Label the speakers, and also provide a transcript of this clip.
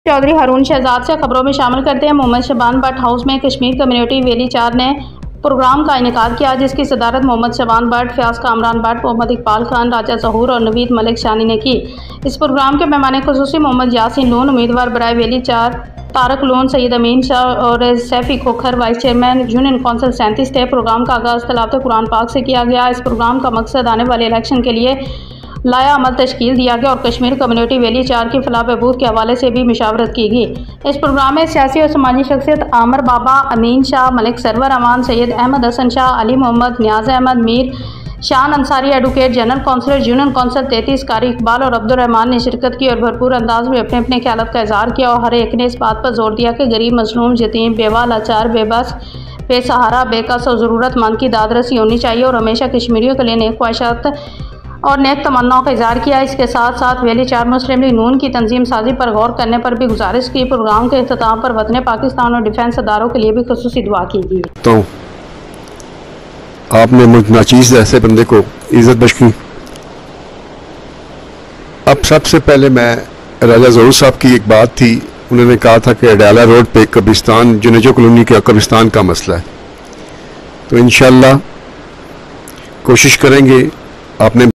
Speaker 1: चौधरी हारून शहजाद से खबरों में शामिल करते हैं। मोहम्मद शबान भट्ट हाउस में कश्मीर कम्युनिटी वैली 4 ने प्रोग्राम का इनेकाद किया, जिसकी सदारत मोहम्मद शबान भट्ट, फयाज कामरान भट्ट, मोहम्मद इकबाल खान, राजा ज़हूर और नवीद मलिक शानी ने की। इस प्रोग्राम के मेहमान खुसूसी मोहम्मद यासीन लोन, उम्मीदवार बराए वैली 4, तारक लोन, सैयद अमीन शाह और Saifi Khokhar, vice chairman union council 37 थे। प्रोग्राम का आगाज़ तलावत कुरान पाक से किया गया। इस प्रोग्राम का मकसद आने वाले इलेक्शन के लिए लाया अमल तश्कील दिया गया और कश्मीर कम्युनिटी वैली 4 की फलाह बहबूद के हवाले से भी मशावरत की गई। इस प्रोग्राम में सियासी और समाजी शख्सियत Aamir Baba, Amin Shah, Malik Sarwar Aman, Syed Ahmad Hasan Shah, Ali Mohammad, Niaz Ahmad Mir, Shan Ansari, advocate general councillor union council 33, Qari Iqbal और अब्दुर्रहमान ने शिरकत की और भरपूर अंदाज में अपने अपने ख्यालात का इजहार किया और हर एक ने इस बात पर जोर दिया कि गरीब, मजलूम, यतीम, बेवा, लाचार, बेबस, बेसहारा, बेकस और ज़रूरतमंद की दादरसी होनी चाहिए और हमेशा कश्मीरियों के लिए नेक ख्वाहिशात और नेक तमन्नाओं का इज़हार किया। इसके साथ साथ वैली 4 मुस्लिम लीग नून की तंजीम साजी पर गौर करने पर भी गुजारिश की। प्रोग्राम के इख्तिताम पर वतन पाकिस्तान और डिफेंस अदारों के लिए भी खुसूसी दुआ की गई।
Speaker 2: तो आपने मुझ नाचीज़ ऐसे बंदे को इज्जत बख्शी। अब सबसे पहले मैं राजा ज़हूर साहब की एक बात थी, उन्होंने कहा था कि अडाला रोड पे कब्रिस्तान जुनेजो कॉलोनी का कब्रिस्तान का मसला है, तो इंशाअल्लाह कोशिश करेंगे। आपने